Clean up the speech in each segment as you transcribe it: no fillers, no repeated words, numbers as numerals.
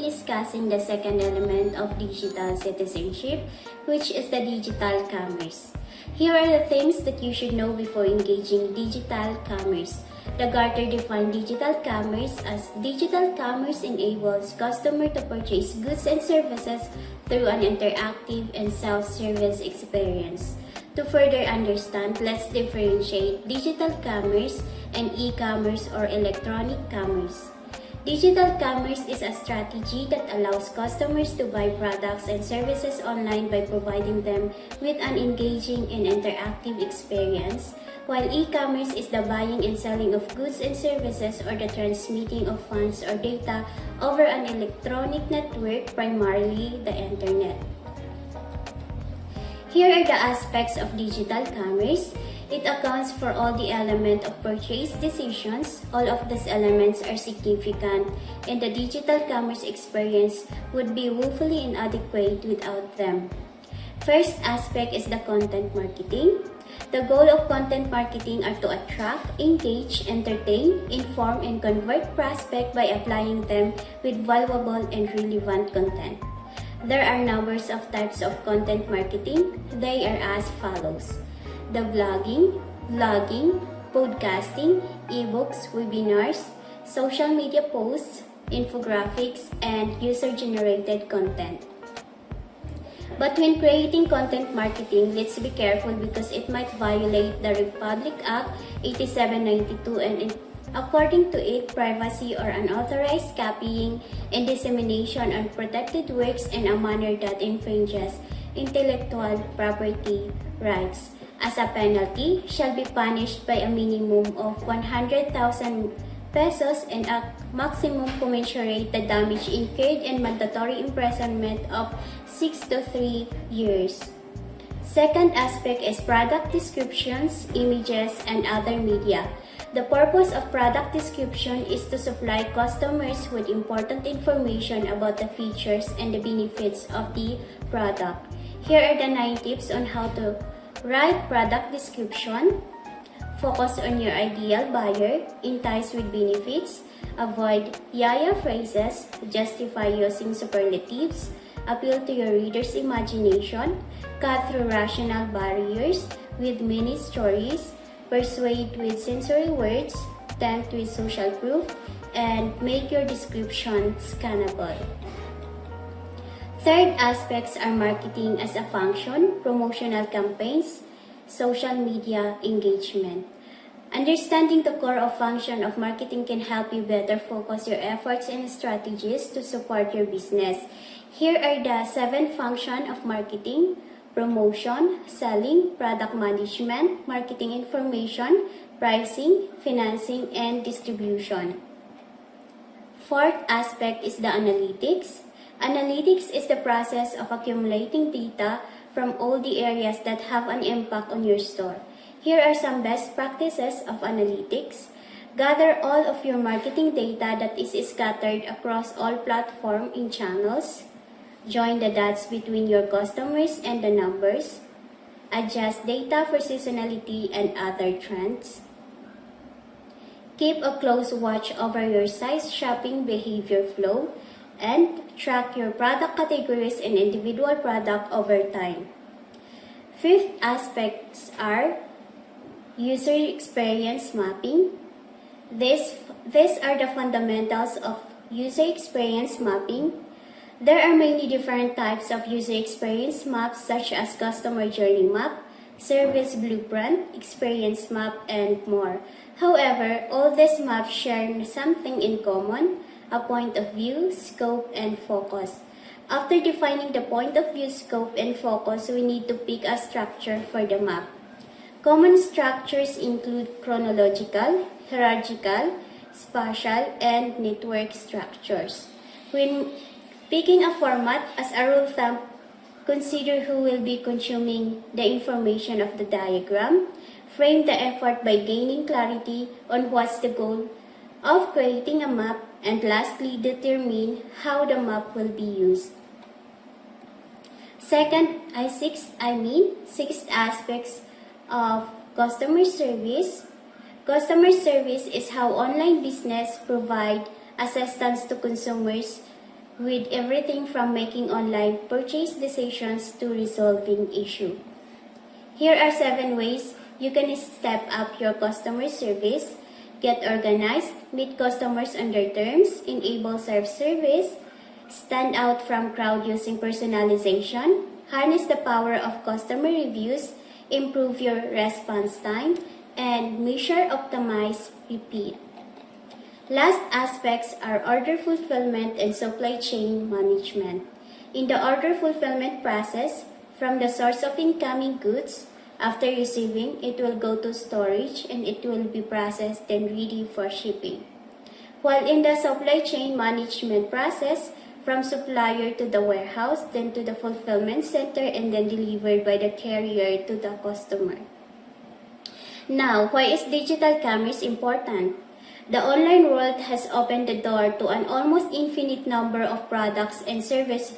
discussing the second element of digital citizenship, which is the digital commerce. Here are the things that you should know before engaging digital commerce. The Gartner defined digital commerce as digital commerce enables customers to purchase goods and services through an interactive and self-service experience. To further understand, let's differentiate digital commerce and e-commerce or electronic commerce. Digital commerce is a strategy that allows customers to buy products and services online by providing them with an engaging and interactive experience, while e-commerce is the buying and selling of goods and services or the transmitting of funds or data over an electronic network, primarily the internet. Here are the aspects of digital commerce. It accounts for all the elements of purchase decisions. All of these elements are significant, and the digital commerce experience would be woefully inadequate without them. First aspect is the content marketing. The goal of content marketing are to attract, engage, entertain, inform, and convert prospects by applying them with valuable and relevant content. There are numbers of types of content marketing. They are as follows: the blogging, vlogging, podcasting, ebooks, webinars, social media posts, infographics, and user-generated content. But when creating content marketing, let's be careful because it might violate the Republic Act 8792, and according to it, privacy or unauthorized copying and dissemination of protected works in a manner that infringes intellectual property rights. As a penalty, shall be punished by a minimum of 100,000 pesos and a maximum commensurate the damage incurred and mandatory imprisonment of 6 to 3 years. Second aspect is product descriptions, images, and other media. The purpose of product description is to supply customers with important information about the features and the benefits of the product. Here are the 9 tips on how to write product description. Focus on your ideal buyer, entice with benefits, avoid yaya phrases, justify using superlatives, appeal to your reader's imagination, cut through rational barriers with many stories, persuade with sensory words, tempt with social proof, and make your description scannable. Third aspects are marketing as a function, promotional campaigns, social media engagement. Understanding the core of function of marketing can help you better focus your efforts and strategies to support your business. Here are the 7 functions of marketing: promotion, selling, product management, marketing information, pricing, financing, and distribution. Fourth aspect is the analytics. Analytics is the process of accumulating data from all the areas that have an impact on your store. Here are some best practices of analytics. Gather all of your marketing data that is scattered across all platforms and channels. Join the dots between your customers and the numbers. Adjust data for seasonality and other trends. Keep a close watch over your site's shopping behavior flow, and track your product categories and individual product over time. Fifth aspects are user experience mapping. These are the fundamentals of user experience mapping. There are many different types of user experience maps, such as customer journey map, service blueprint, experience map, and more. However, all these maps share something in common: a point of view, scope, and focus. After defining the point of view, scope, and focus, we need to pick a structure for the map. Common structures include chronological, hierarchical, spatial, and network structures. When picking a format, as a rule of thumb, consider who will be consuming the information of the diagram. Frame the effort by gaining clarity on what's the goal of creating a map, and lastly, determine how the map will be used. Sixth aspects of customer service. Customer service is how online business provide assistance to consumers with everything from making online purchase decisions to resolving issues. Here are 7 ways you can step up your customer service, get organized, meet customers on their terms, enable self-service, stand out from crowd using personalization, harness the power of customer reviews, improve your response time, and measure, optimize, repeat. Last aspects are order fulfillment and supply chain management. In the order fulfillment process, from the source of incoming goods, after receiving, it will go to storage and it will be processed and ready for shipping. While in the supply chain management process, from supplier to the warehouse, then to the fulfillment center, and then delivered by the carrier to the customer. Now, why is digital commerce important? The online world has opened the door to an almost infinite number of products and services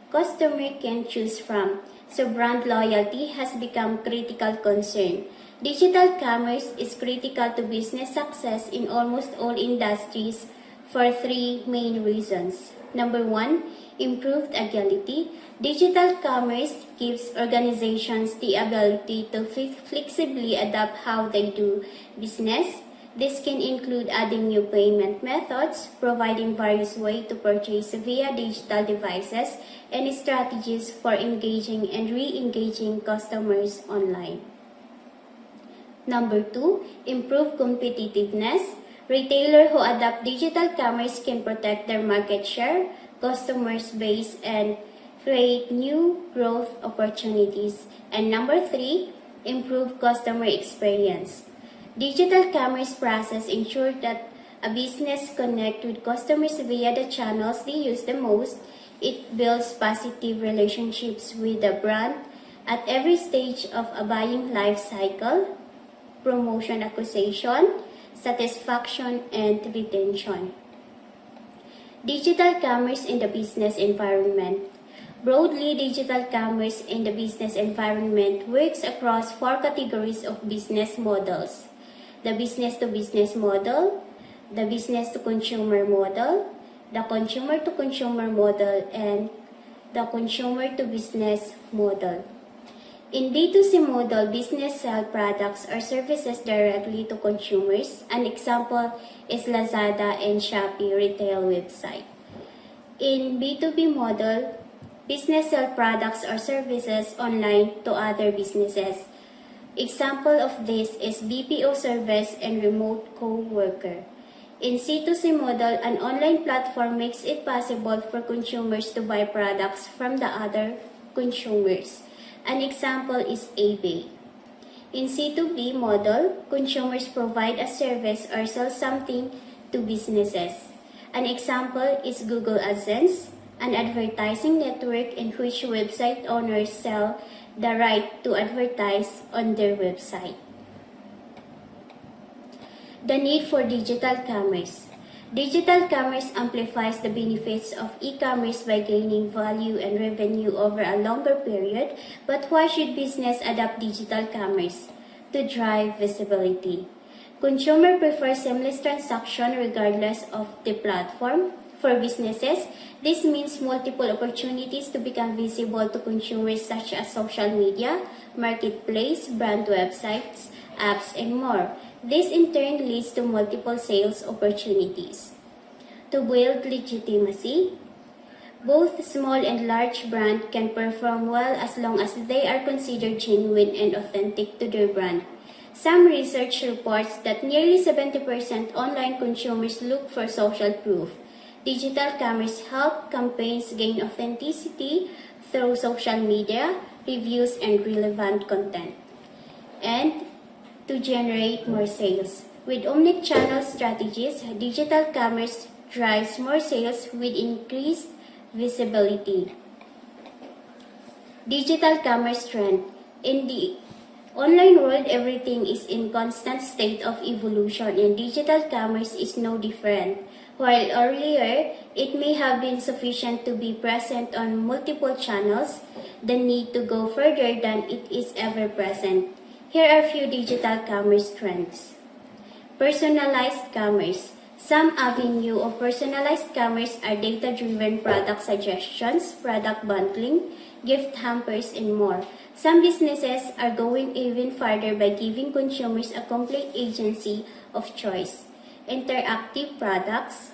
customers can choose from, so brand loyalty has become critical concern. Digital commerce is critical to business success in almost all industries for 3 main reasons. Number 1, improved agility. Digital commerce gives organizations the ability to flexibly adapt how they do business. This can include adding new payment methods, providing various ways to purchase via digital devices, and strategies for engaging and re-engaging customers online. Number 2, improve competitiveness. Retailers who adopt digital commerce can protect their market share, customers base, and create new growth opportunities. And number 3, improve customer experience. Digital commerce process ensures that a business connects with customers via the channels they use the most. It builds positive relationships with the brand at every stage of a buying life cycle, promotion, acquisition, satisfaction, and retention. Digital commerce in the business environment. Broadly, digital commerce in the business environment works across 4 categories of business models: the business-to-business model, the business-to-consumer model, the consumer-to-consumer model, and the consumer-to-business model. In B2C model, business sell products or services directly to consumers. An example is Lazada and Shopee retail website. In B2B model, business sell products or services online to other businesses. Example of this is BPO service and remote co-worker. In C2C model, an online platform makes it possible for consumers to buy products from the other consumers. An example is eBay. In C2B model, consumers provide a service or sell something to businesses. An example is Google AdSense, an advertising network in which website owners sell the right to advertise on their website. The need for digital commerce. Digital commerce amplifies the benefits of e-commerce by gaining value and revenue over a longer period. But why should business adopt digital commerce? To drive visibility. Consumer prefer seamless transaction regardless of the platform. For businesses, this means multiple opportunities to become visible to consumers such as social media, marketplace, brand websites, apps, and more. This in turn leads to multiple sales opportunities. To build legitimacy, both small and large brands can perform well as long as they are considered genuine and authentic to their brand. Some research reports that nearly 70% online consumers look for social proof. Digital commerce helps campaigns gain authenticity through social media, reviews, and relevant content, and to generate more sales. With omnichannel strategies, digital commerce drives more sales with increased visibility. Digital commerce trend. In the online world, everything is in constant state of evolution, and digital commerce is no different. While earlier, it may have been sufficient to be present on multiple channels, the need to go further than it is ever present. Here are a few digital commerce trends. Personalized commerce. Some avenue of personalized commerce are data-driven product suggestions, product bundling, gift hampers, and more. Some businesses are going even farther by giving consumers a complete agency of choice. Interactive products,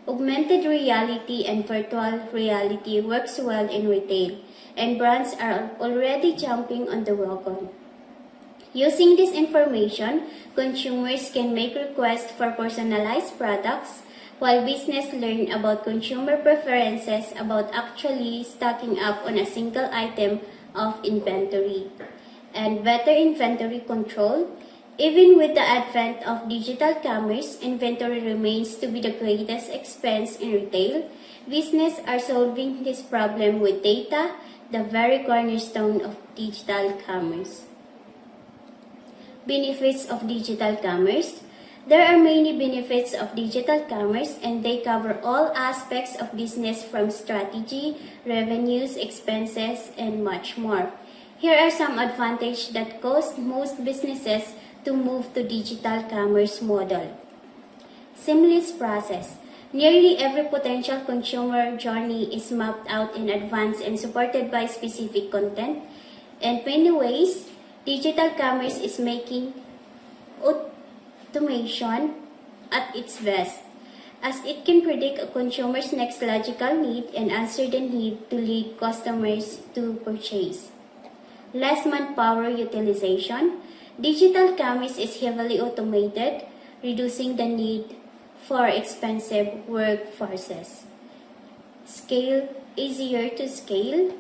augmented reality and virtual reality works well in retail, and brands are already jumping on the wagon. Using this information, consumers can make requests for personalized products, while business learn about consumer preferences about actually stocking up on a single item of inventory. And better inventory control. Even with the advent of digital commerce, inventory remains to be the greatest expense in retail. Businesses are solving this problem with data, the very cornerstone of digital commerce. Benefits of digital commerce. There are many benefits of digital commerce, and they cover all aspects of business from strategy, revenues, expenses, and much more. Here are some advantages that cause most businesses to move to digital commerce model. Seamless process. Nearly every potential consumer journey is mapped out in advance and supported by specific content. In many ways, digital commerce is making automation at its best, as it can predict a consumer's next logical need and answer the need to lead customers to purchase. Less manpower utilization. Digital commerce is heavily automated, reducing the need for expensive workforces. Scale. Easier to scale.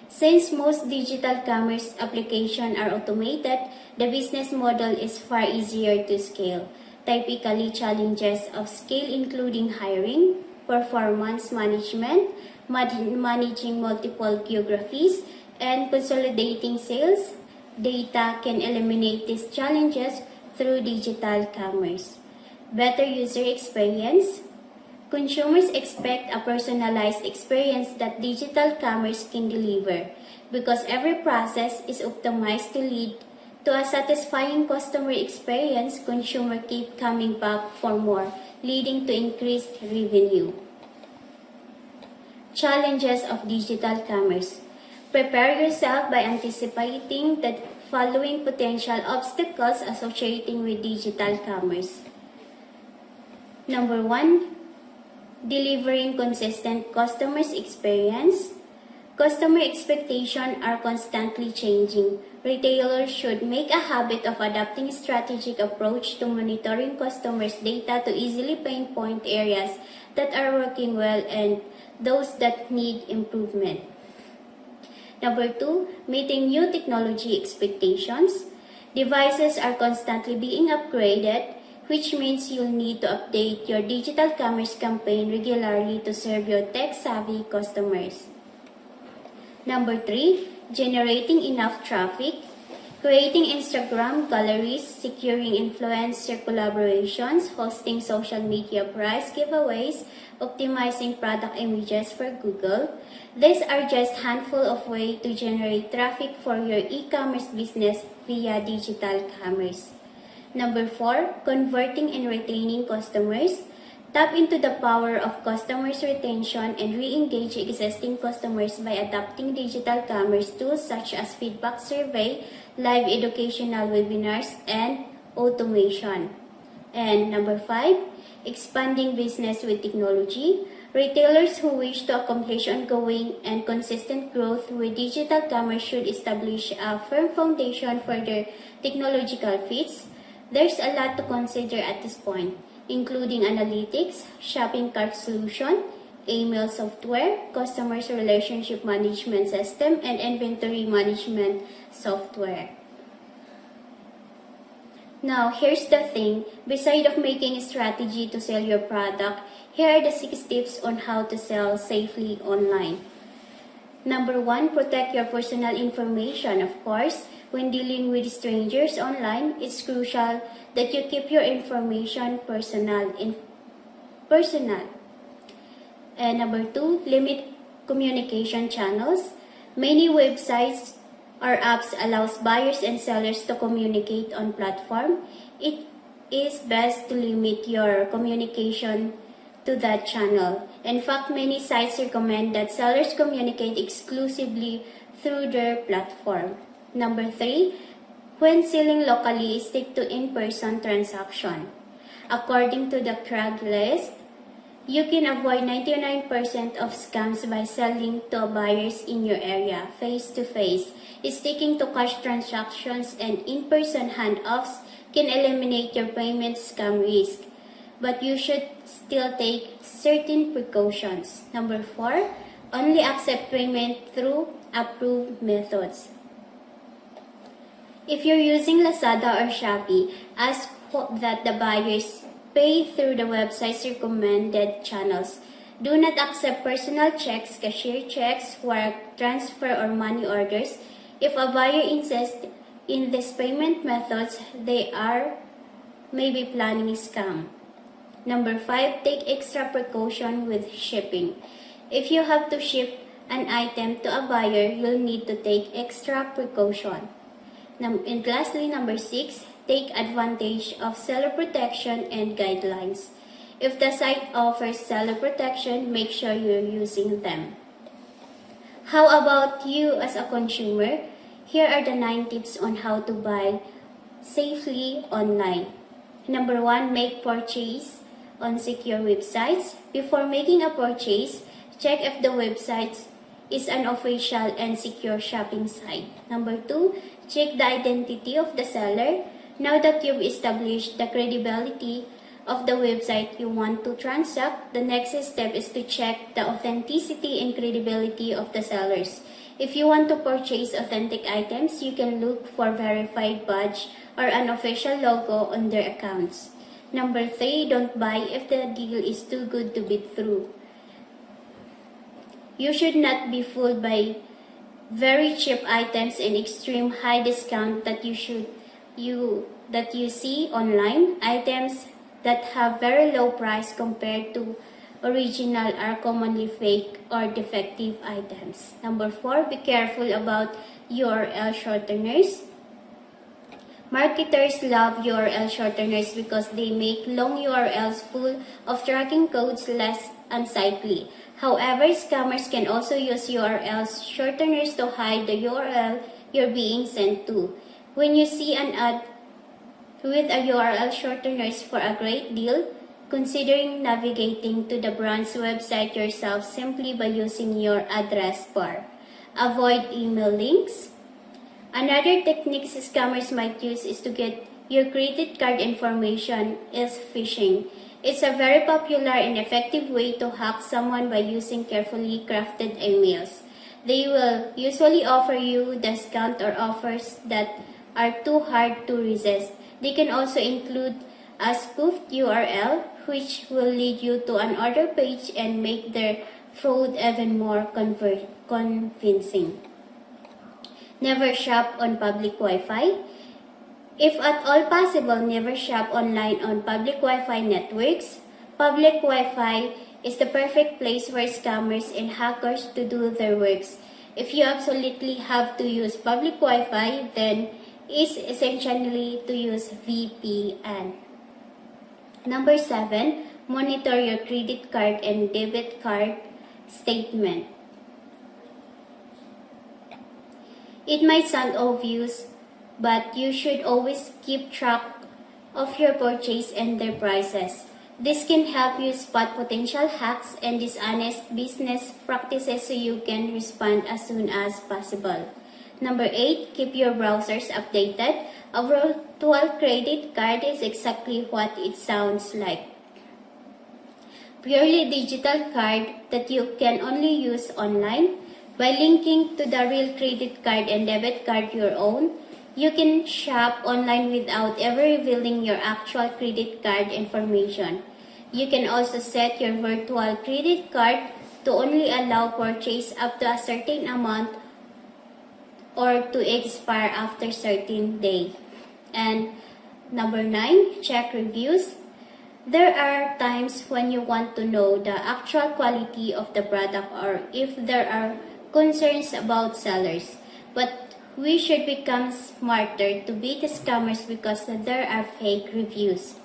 Since most digital commerce applications are automated, the business model is far easier to scale. Typically, challenges of scale including hiring, performance management, managing multiple geographies, and consolidating sales. Data can eliminate these challenges through digital commerce. Better user experience. Consumers expect a personalized experience that digital commerce can deliver because every process is optimized to lead to a satisfying customer experience. Consumers keep coming back for more, leading to increased revenue. Challenges of digital commerce. Prepare yourself by anticipating the following potential obstacles associated with digital commerce. Number 1. Delivering consistent customer experience. Customer expectations are constantly changing. Retailers should make a habit of adopting a strategic approach to monitoring customers' data to easily pinpoint areas that are working well and those that need improvement. Number 2, meeting new technology expectations. Devices are constantly being upgraded, which means you'll need to update your digital commerce campaign regularly to serve your tech-savvy customers. Number 3, generating enough traffic. Creating Instagram galleries, securing influencer collaborations, hosting social media prize giveaways, optimizing product images for Google. These are just a handful of ways to generate traffic for your e-commerce business via digital commerce. Number 4, converting and retaining customers. Tap into the power of customers' retention and re-engage existing customers by adopting digital commerce tools such as feedback survey, live educational webinars, and automation. And number 5, expanding business with technology. Retailers who wish to accomplish ongoing and consistent growth with digital commerce should establish a firm foundation for their technological feats. There's a lot to consider at this point, including analytics, shopping cart solution, email software, customers relationship management system, and inventory management software. Now, here's the thing. Beside of making a strategy to sell your product, here are the 6 tips on how to sell safely online. Number 1, protect your personal information. Of course, when dealing with strangers online, it's crucial that you keep your information personal. And number 2, limit communication channels. Many websites or apps allows buyers and sellers to communicate on platform. It is best to limit your communication to that channel. In fact, many sites recommend that sellers communicate exclusively through their platform. Number 3, when selling locally, stick to in-person transaction. According to the Craigslist, you can avoid 99% of scams by selling to buyers in your area face-to-face. Sticking to cash transactions and in-person handoffs can eliminate your payment scam risk, but you should still take certain precautions. Number 4, only accept payment through approved methods. If you're using Lazada or Shopee, ask that the buyers pay through the website's recommended channels. Do not accept personal checks, cashier checks, wire transfer, or money orders. If a buyer insists in these payment methods, they are maybe planning a scam. Number 5, take extra precaution with shipping. If you have to ship an item to a buyer, you'll need to take extra precaution. And lastly, number 6, take advantage of seller protection and guidelines. If the site offers seller protection, make sure you're using them. How about you as a consumer? Here are the 9 tips on how to buy safely online. Number 1, make purchase on secure websites. Before making a purchase, check if the website is an official and secure shopping site. Number 2, check the identity of the seller. Now that you've established the credibility of the website you want to transact, the next step is to check the authenticity and credibility of the sellers. If you want to purchase authentic items, you can look for verified badge or an official logo on their accounts. Number 3, don't buy if the deal is too good to be true. You should not be fooled by very cheap items and extreme high discount that you see online. Items that have very low price compared to original are commonly fake or defective items. Number 4, be careful about URL shorteners. Marketers love URL shorteners because they make long URLs full of tracking codes less unsightly. However, scammers can also use URL shorteners to hide the URL you're being sent to. When you see an ad with a URL shorteners for a great deal, considering navigating to the brand's website yourself simply by using your address bar. Avoid email links. Another technique scammers might use is to get your credit card information is phishing. It's a very popular and effective way to hack someone by using carefully crafted emails. They will usually offer you discount or offers that are too hard to resist. They can also include a spoofed URL, which will lead you to an order page and make their fraud even more convincing. Never shop on public Wi-Fi. If at all possible, never shop online on public Wi-Fi networks. Public Wi-Fi is the perfect place for scammers and hackers to do their works. If you absolutely have to use public Wi-Fi, then it's essentially to use VPN. Number 7, monitor your credit card and debit card statement. It might sound obvious, but you should always keep track of your purchase and their prices. This can help you spot potential hacks and dishonest business practices so you can respond as soon as possible. Number 8, keep your browsers updated. A virtual credit card is exactly what it sounds like. Purely digital card that you can only use online. By linking to the real credit card and debit card your own, you can shop online without ever revealing your actual credit card information. You can also set your virtual credit card to only allow purchase up to a certain amount or to expire after a certain day. And number 9, check reviews. There are times when you want to know the actual quality of the product or if there are concerns about sellers. But we should become smarter to beat scammers because there are fake reviews.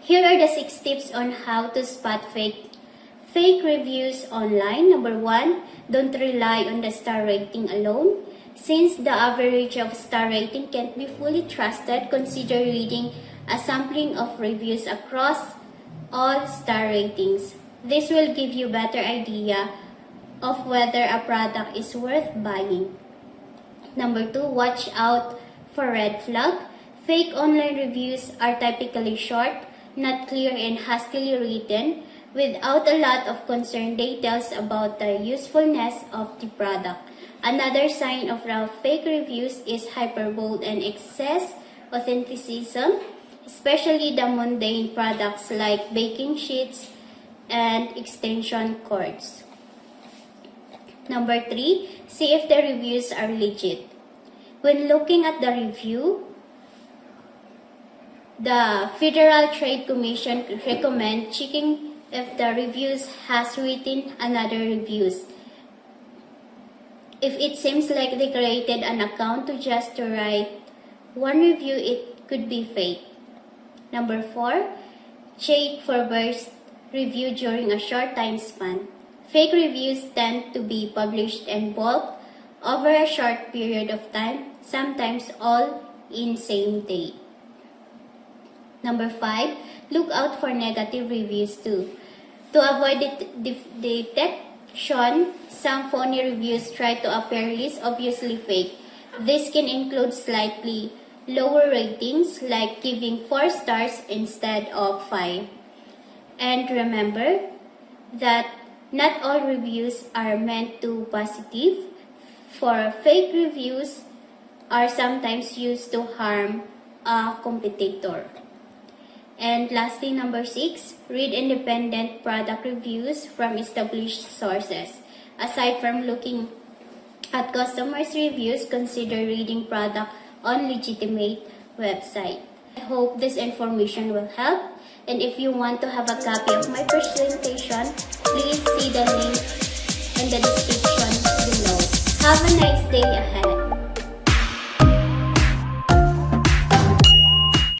Here are the 6 tips on how to spot fake reviews online. Number 1, don't rely on the star rating alone. Since the average of star rating can't be fully trusted, consider reading a sampling of reviews across all star ratings. This will give you a better idea of whether a product is worth buying. Number 2, watch out for red flag. Fake online reviews are typically short, not clear, and hastily written without a lot of concerned details about the usefulness of the product. Another sign of fake reviews is hyperbole and excess authenticism, especially the mundane products like baking sheets and extension cords. Number 3, see if the reviews are legit. When looking at the review, the Federal Trade Commission recommends checking if the reviews has written another reviews. If it seems like they created an account just to write one review, it could be fake. Number 4, check for burst review during a short time span. Fake reviews tend to be published in bulk over a short period of time, sometimes all in same day. Number 5, look out for negative reviews too. To avoid detection, some phony reviews try to appear less obviously fake. This can include slightly lower ratings, like giving 4 stars instead of 5. And remember that not all reviews are meant to be positive, for fake reviews are sometimes used to harm a competitor. And lastly, number 6, read independent product reviews from established sources. Aside from looking at customers' reviews, consider reading product on legitimate website. I hope this information will help. And if you want to have a copy of my presentation, please see the link in the description below. Have a nice day ahead.